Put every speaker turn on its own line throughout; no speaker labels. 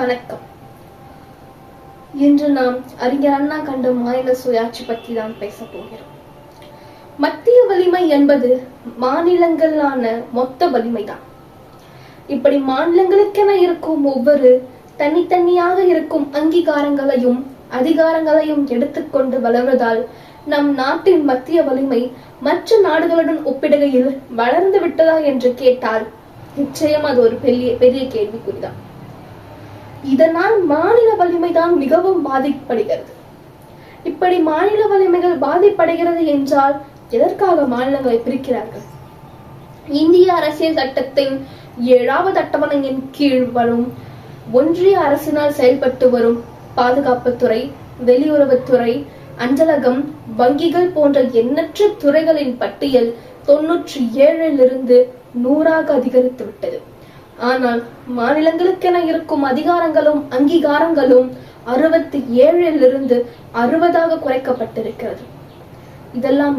வணக்கம். இன்று நாம் அறிஞர் அண்ணா கண்ட மாநில சுயாட்சி பற்றி தான் பேச போகிறோம். மத்திய வலிமை என்பது மாநிலங்களான மொத்த வலிமைதான். இப்படி மாநிலங்களுக்கென இருக்கும் ஒவ்வொரு தனித்தனியாக இருக்கும் அங்கீகாரங்களையும் அதிகாரங்களையும் எடுத்துக்கொண்டு வளர்வதால் நம் நாட்டின் மத்திய வலிமை மற்ற நாடுகளுடன் ஒப்பிடுகையில் வளர்ந்து விட்டதா என்று கேட்டால் நிச்சயம் அது ஒரு பெரிய கேள்விக்குறிதான். இதனால் மாநில வலிமைதான் மிகவும் பாதிக்கப்படுகிறது. இப்படி மாநில வலிமைகள் பாதிப்படைகிறது என்றால் எதற்காக மாநிலங்களை பிரிக்கிறார்கள்? இந்திய அரசியல் சட்டத்தின் 7வது அட்டவணையின் கீழ் வரும் ஒன்றிய அரசினால் செயல்பட்டு வரும் பாதுகாப்புத்துறை, வெளியுறவுத்துறை, அஞ்சலகம், வங்கிகள் போன்ற எண்ணற்ற துறைகளின் பட்டியல் 97 100ஆக அதிகரித்து விட்டது. ஆனால் மாநிலங்களுக்கென இருக்கும் அதிகாரங்களும் அங்கீகாரங்களும் 67 60ஆக குறைக்கப்பட்டிருக்கிறது. இதெல்லாம்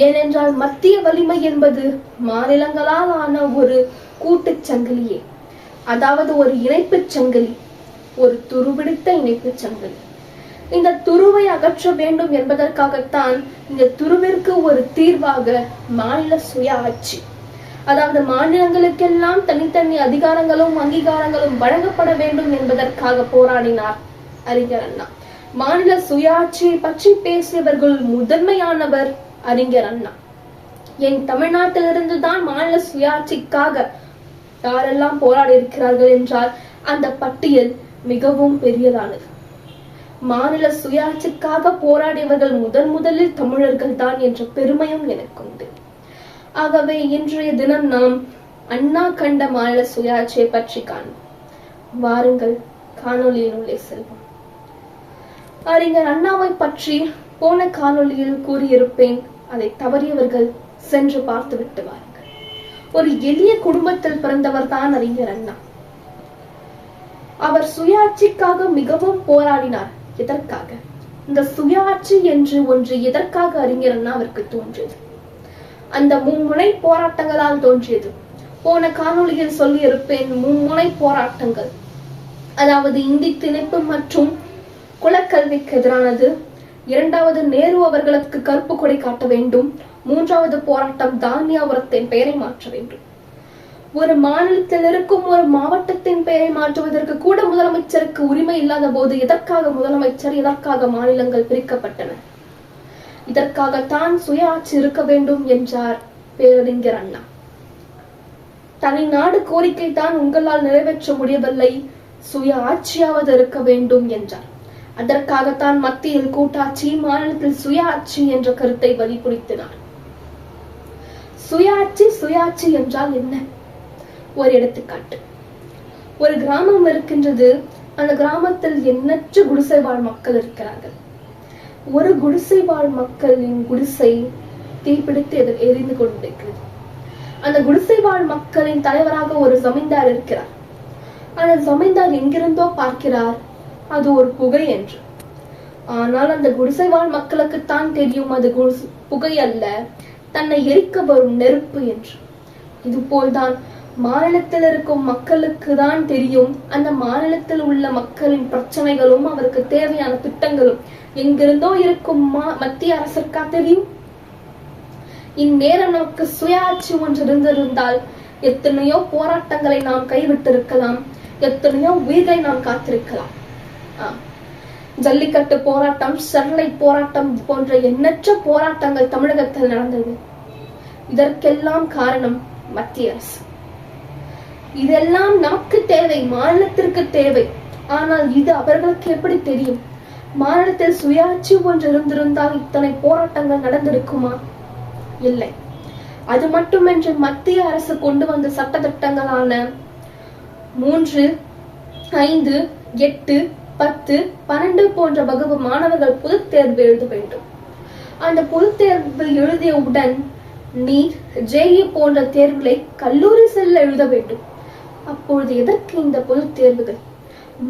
ஏனென்றால் மத்திய வலிமை என்பது மாநிலங்களால் ஆன ஒரு கூட்டுச் சங்கிலியே, அதாவது ஒரு இணைப்புச் சங்கிலி, ஒரு துருபிடித்த இணைப்புச் சங்கிலி. இந்த துருவை அகற்ற வேண்டும் என்பதற்காகத்தான் இந்த துருவிற்கு ஒரு தீர்வாக மாநில சுய ஆட்சி, அதாவது மாநிலங்களுக்கெல்லாம் தனித்தனி அதிகாரங்களும் அங்கீகாரங்களும் வழங்கப்பட வேண்டும் என்பதற்காக போராடினார் அறிஞர் அண்ணா. மாநில சுயாட்சியை பற்றி பேசியவர்கள் முதன்மையானவர் அறிஞர் அண்ணா. என் தமிழ்நாட்டிலிருந்து தான் மாநில சுயாட்சிக்காக யாரெல்லாம் போராடி இருக்கிறார்கள் என்றால் அந்த பட்டியல் மிகவும் பெரியதானது. மாநில சுயாட்சிக்காக போராடியவர்கள் முதலில் தமிழர்கள் தான் என்ற பெருமையும் எனக்கு உண்டு. ஆகவே இன்றைய தினம் நாம் அண்ணா கண்ட மாநில சுயாட்சியை பற்றி காண்போம். வாருங்கள், காணொலியின் உள்ளே செல்வோம். அறிஞர் அண்ணாவை பற்றி போன காணொலியில் கூறியிருப்பேன். அதை தவறியவர்கள் சென்று பார்த்துவிட்டு வாருங்கள். ஒரு எளிய குடும்பத்தில் பிறந்தவர் தான் அறிஞர் அண்ணா. அவர் சுயாட்சிக்காக மிகவும் போராடினார். எதற்காக? இந்த சுயாட்சி என்று ஒன்று எதற்காக அறிஞர் அண்ணாவிற்கு தோன்றியது? அந்த மும்முனை போராட்டங்களால் தோன்றியது. போன காணொலியில் சொல்லி இருப்பேன். மும்முனை போராட்டங்கள், அதாவது இந்தி திணிப்பு மற்றும் குலக்கல்விக்கு எதிரானது. 2வது, நேரு அவர்களுக்கு கருப்பு கொடி காட்ட வேண்டும். 3வது போராட்டம் தானியாபுரத்தின் பெயரை மாற்ற வேண்டும். ஒரு மாநிலத்தில் இருக்கும் ஒரு மாவட்டத்தின் பெயரை மாற்றுவதற்கு கூட முதலமைச்சருக்கு உரிமை இல்லாத போது எதற்காக முதலமைச்சர், எதற்காக மாநிலங்கள் பிரிக்கப்பட்டன? இதற்காகத்தான் சுயாட்சி இருக்க வேண்டும் என்றார் பேரறிஞர் அண்ணா. தனி நாடு கோரிக்கை தான் உங்களால் நிறைவேற்ற முடியவில்லை, சுய ஆட்சியாவது இருக்க வேண்டும் என்றார். அதற்காகத்தான் மத்தியில் கூட்டாட்சி, மாநிலத்தில் சுயாட்சி என்ற கருத்தை வலியுறுத்தினார். சுயாட்சி என்றால் என்ன? ஒரு எடுத்துக்காட்டு. ஒரு கிராமம் இருக்கின்றது. அந்த கிராமத்தில் எண்ணற்ற குடிசை வாழ் மக்கள் இருக்கிறார்கள். ஒரு குடிசை வாழ் மக்களின் குடிசை தீப்பிடித்து எரிந்து கொண்டிருக்கிறது. அந்த குடிசை வாழ் மக்களின் தலைவராக ஒரு ஜமீன்தார் இருக்கிறார். அந்த ஜமீன்தார் எங்கிருந்தோ பார்க்கிறார் அது ஒரு புகை என்று. ஆனால் அந்த குடிசை வாழ் மக்களுக்குத்தான் தெரியும் அது புகை அல்ல, தன்னை எரிக்க வரும் நெருப்பு என்று. இது போல்தான் மாநிலத்தில் இருக்கும் மக்களுக்கு தான் தெரியும் அந்த மாநிலத்தில் உள்ள மக்களின் பிரச்சனைகளும் அவருக்கு தேவையான திட்டங்களும் எங்கிருந்தோ இருக்கும் மத்திய அரசிற்கா தெரியும். இந்நேரம் நமக்கு சுயாட்சி ஒன்று இருந்திருந்தால் எத்தனையோ போராட்டங்களை நாம் கைவிட்டிருக்கலாம், எத்தனையோ உயிரை நாம் காத்திருக்கலாம். ஜல்லிக்கட்டு போராட்டம், ஸ்டெர்லைட் போராட்டம் போன்ற எண்ணற்ற போராட்டங்கள் தமிழகத்தில் நடந்தது. இதற்கெல்லாம் காரணம் மத்திய அரசு. இதெல்லாம் நமக்கு தேவை, மாநிலத்திற்கு தேவை. ஆனால் இது அவர்களுக்கு எப்படி தெரியும்? மாநிலத்தில் சுயாட்சி ஒன்று இருந்திருந்தால் இத்தனை போராட்டங்கள் நடந்திருக்குமா? இல்லை. அது மட்டுமின்றி மத்திய அரசு கொண்டு வந்த சட்ட திட்டங்களான 3, 5, 8, 10, 12 போன்ற வகுப்பு மாணவர்கள் பொது தேர்வு எழுத வேண்டும். அந்த பொது தேர்வு எழுதியவுடன் நீட், JEE போன்ற தேர்வுகளை கல்லூரி செல்ல எழுத வேண்டும். அப்பொழுது எதற்கு இந்த பொது தேர்வுகள்?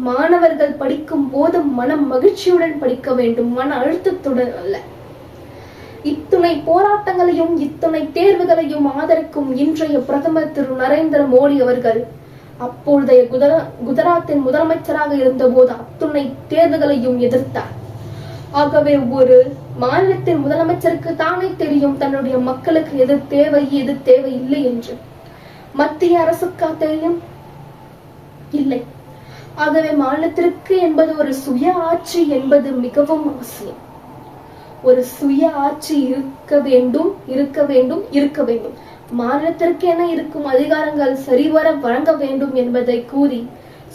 மாணவர்கள் படிக்கும் போது மன மகிழ்ச்சியுடன் படிக்க வேண்டும், மன அழுத்தத்துடன் அல்ல. இத்துணை போராட்டங்களையும் இத்துணை தேர்வுகளையும் ஆதரிக்கும் இன்றைய பிரதமர் திரு நரேந்திர மோடி அவர்கள் அப்பொழுதைய குஜராத்தின் முதலமைச்சராக இருந்தபோது அத்துணை தேர்தல்களையும் எதிர்த்தார். ஆகவே ஒரு மாநிலத்தின் முதலமைச்சருக்கு தானே தெரியும் தன்னுடைய மக்களுக்கு எது தேவை எது தேவை இல்லை என்று. மத்திய அரசுக்கா தெரியும்? இல்லை. ஆகவே மாநிலத்திற்கு என்பது ஒரு சுய ஆட்சி என்பது மிகவும் அவசியம். ஒரு சுய ஆட்சி இருக்க வேண்டும் இருக்க வேண்டும் இருக்க வேண்டும். மாநிலத்திற்கு என இருக்கும் அதிகாரங்கள் சரிவர வழங்க வேண்டும் என்பதை கூறி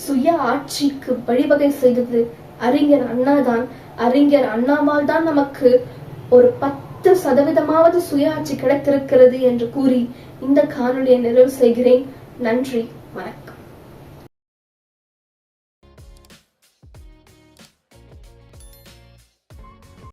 சுய ஆட்சிக்கு வழிவகை செய்தது அறிஞர் அண்ணாதான். அறிஞர் அண்ணாவால் தான் நமக்கு ஒரு 10% சுய ஆட்சி கிடைத்திருக்கிறது என்று கூறி இந்த காணொலியை நிறைவு செய்கிறேன். நன்றி, வணக்கம்.